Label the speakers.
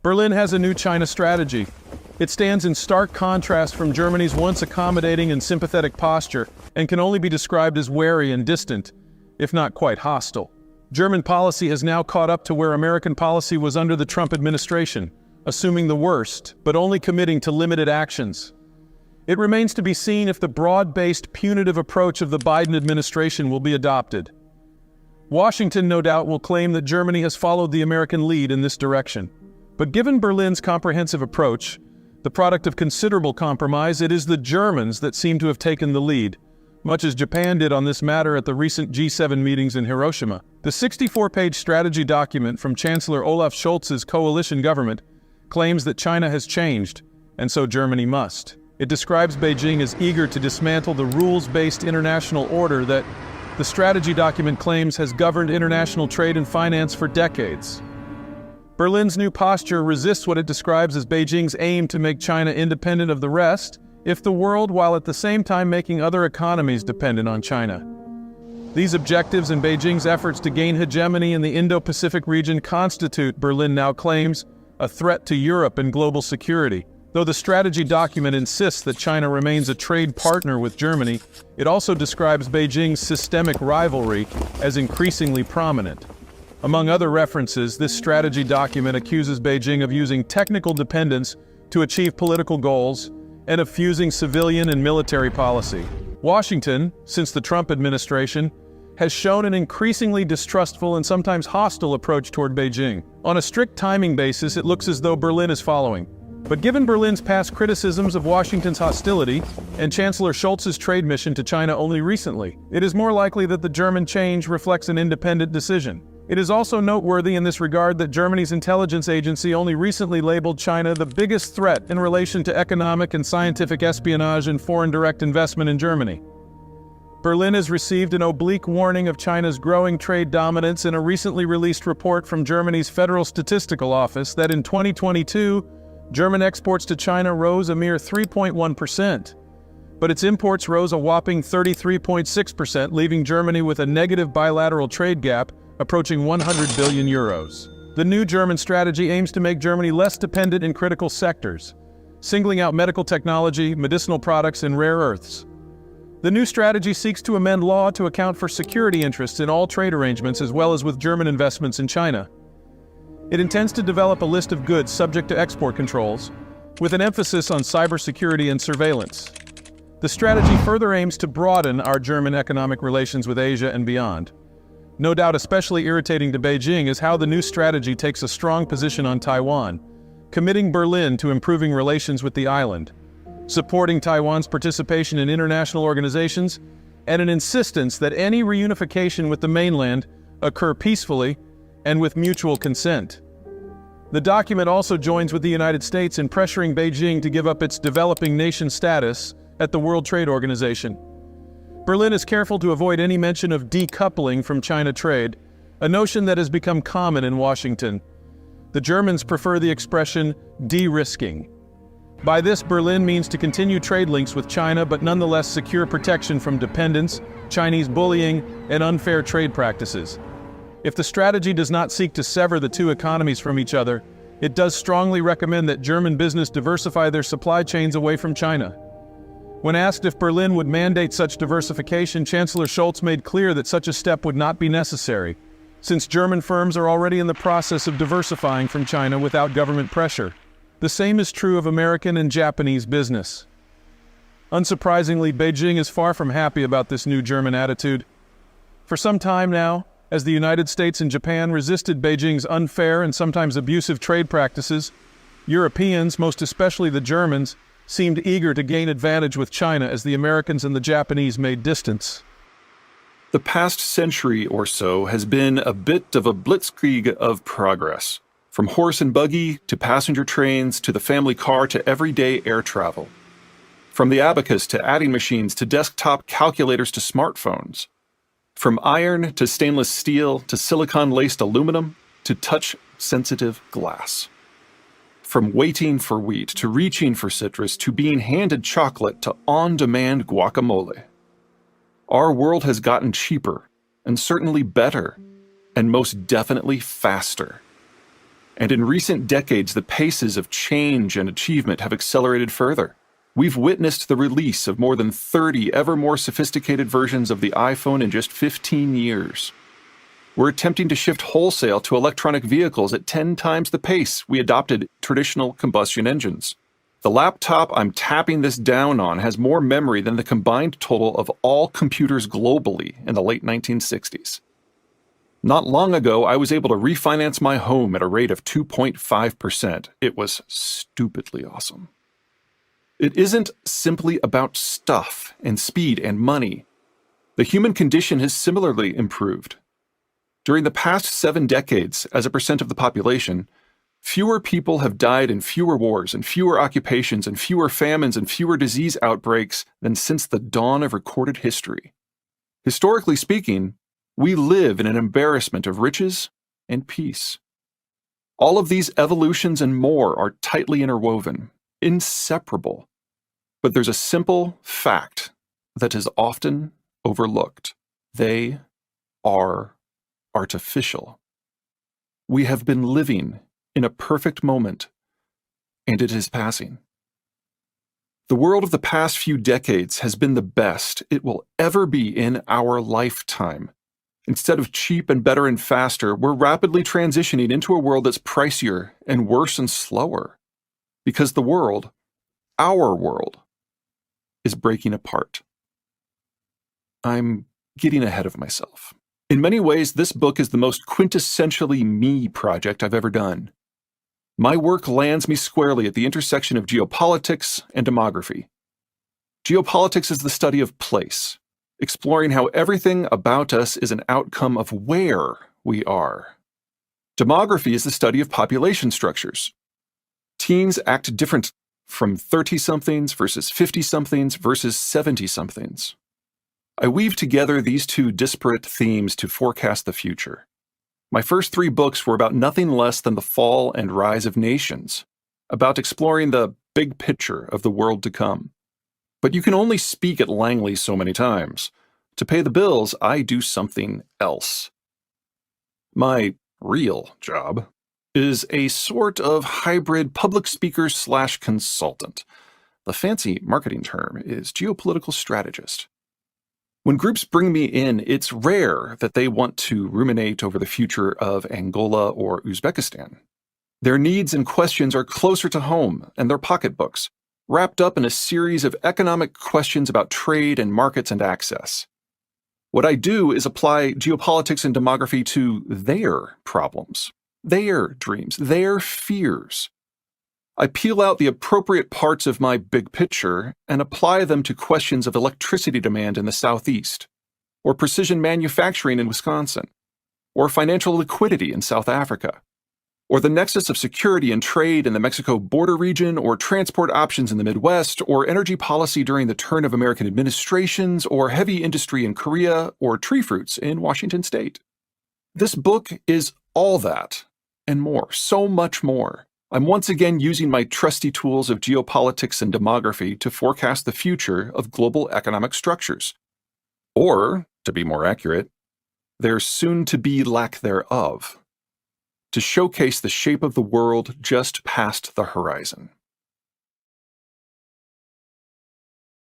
Speaker 1: Berlin has a new China strategy. It stands in stark contrast from Germany's once accommodating and sympathetic posture and can only be described as wary and distant, if not quite hostile. German policy has now caught up to where American policy was under the Trump administration, assuming the worst, but only committing to limited actions. It remains to be seen if the broad-based punitive approach of the Biden administration will be adopted. Washington, no doubt, will claim that Germany has followed the American lead in this direction. But given Berlin's comprehensive approach, the product of considerable compromise, it is the Germans that seem to have taken the lead, much as Japan did on this matter at the recent G7 meetings in Hiroshima. The 64-page strategy document from Chancellor Olaf Scholz's coalition government claims that China has changed, and so Germany must. It describes Beijing as eager to dismantle the rules-based international order that the strategy document claims has governed international trade and finance for decades. Berlin's new posture resists what it describes as Beijing's aim to make China independent of the rest, if the world, while at the same time making other economies dependent on China. These objectives and Beijing's efforts to gain hegemony in the Indo-Pacific region constitute, Berlin now claims, a threat to Europe and global security. Though the strategy document insists that China remains a trade partner with Germany, it also describes Beijing's systemic rivalry as increasingly prominent. Among other references, this strategy document accuses Beijing of using technical dependence to achieve political goals and of fusing civilian and military policy. Washington, since the Trump administration, has shown an increasingly distrustful and sometimes hostile approach toward Beijing. On a strict timing basis, it looks as though Berlin is following. But given Berlin's past criticisms of Washington's hostility and Chancellor Scholz's trade mission to China only recently, it is more likely that the German change reflects an independent decision. It is also noteworthy in this regard that Germany's intelligence agency only recently labeled China the biggest threat in relation to economic and scientific espionage and foreign direct investment in Germany. Berlin has received an oblique warning of China's growing trade dominance in a recently released report from Germany's Federal Statistical Office that in 2022, German exports to China rose a mere 3.1%, but its imports rose a whopping 33.6%, leaving Germany with a negative bilateral trade gap approaching 100 billion euros. The new German strategy aims to make Germany less dependent in critical sectors, singling out medical technology, medicinal products, and rare earths. The new strategy seeks to amend law to account for security interests in all trade arrangements as well as with German investments in China. It intends to develop a list of goods subject to export controls, with an emphasis on cybersecurity and surveillance. The strategy further aims to broaden our German economic relations with Asia and beyond. No doubt especially irritating to Beijing is how the new strategy takes a strong position on Taiwan, committing Berlin to improving relations with the island, supporting Taiwan's participation in international organizations, and an insistence that any reunification with the mainland occur peacefully and with mutual consent. The document also joins with the United States in pressuring Beijing to give up its developing nation status at the World Trade Organization. Berlin is careful to avoid any mention of decoupling from China trade, a notion that has become common in Washington. The Germans prefer the expression de-risking. By this, Berlin means to continue trade links with China but nonetheless secure protection from dependence, Chinese bullying, and unfair trade practices. If the strategy does not seek to sever the two economies from each other, it does strongly recommend that German business diversify their supply chains away from China. When asked if Berlin would mandate such diversification, Chancellor Scholz made clear that such a step would not be necessary, since German firms are already in the process of diversifying from China without government pressure. The same is true of American and Japanese business. Unsurprisingly, Beijing is far from happy about this new German attitude. For some time now, as the United States and Japan resisted Beijing's unfair and sometimes abusive trade practices, Europeans, most especially the Germans, seemed eager to gain advantage with China as the Americans and the Japanese made distance.
Speaker 2: The past century or so has been a bit of a blitzkrieg of progress, from horse and buggy to passenger trains to the family car to everyday air travel. From the abacus to adding machines to desktop calculators to smartphones. From iron to stainless steel to silicon-laced aluminum to touch-sensitive glass. From waiting for wheat to reaching for citrus to being handed chocolate to on-demand guacamole. Our world has gotten cheaper and certainly better and most definitely faster. And in recent decades, the paces of change and achievement have accelerated further. We've witnessed the release of more than 30 ever more sophisticated versions of the iPhone in just 15 years. We're attempting to shift wholesale to electronic vehicles at 10 times the pace we adopted traditional combustion engines. The laptop I'm tapping this down on has more memory than the combined total of all computers globally in the late 1960s. Not long ago, I was able to refinance my home at a rate of 2.5%. It was stupidly awesome. It isn't simply about stuff and speed and money. The human condition has similarly improved. During the past 7 decades, as a percent of the population, fewer people have died in fewer wars and fewer occupations and fewer famines and fewer disease outbreaks than since the dawn of recorded history. Historically speaking, we live in an embarrassment of riches and peace. All of these evolutions and more are tightly interwoven, inseparable. But there's a simple fact that is often overlooked. They are artificial. We have been living in a perfect moment, and it is passing. The world of the past few decades has been the best it will ever be in our lifetime. Instead of cheap and better and faster, we're rapidly transitioning into a world that's pricier and worse and slower. Because the world, our world, is breaking apart. I'm getting ahead of myself. In many ways, this book is the most quintessentially me project I've ever done. My work lands me squarely at the intersection of geopolitics and demography. Geopolitics is the study of place, exploring how everything about us is an outcome of where we are. Demography is the study of population structures. Teens act different from 30-somethings versus 50-somethings versus 70-somethings. I weave together these two disparate themes to forecast the future. My first 3 books were about nothing less than the fall and rise of nations, about exploring the big picture of the world to come. But you can only speak at Langley so many times. To pay the bills, I do something else. My real job is a sort of hybrid public speaker/consultant. The fancy marketing term is geopolitical strategist. When groups bring me in, it's rare that they want to ruminate over the future of Angola or Uzbekistan. Their needs and questions are closer to home and their pocketbooks, wrapped up in a series of economic questions about trade and markets and access. What I do is apply geopolitics and demography to their problems, their dreams, their fears. I peel out the appropriate parts of my big picture and apply them to questions of electricity demand in the Southeast, or precision manufacturing in Wisconsin, or financial liquidity in South Africa, or the nexus of security and trade in the Mexico border region, or transport options in the Midwest, or energy policy during the turn of American administrations, or heavy industry in Korea, or tree fruits in Washington state. This book is all that, and more, so much more. I'm once again using my trusty tools of geopolitics and demography to forecast the future of global economic structures. Or, to be more accurate, their soon-to-be lack thereof, to showcase the shape of the world just past the horizon.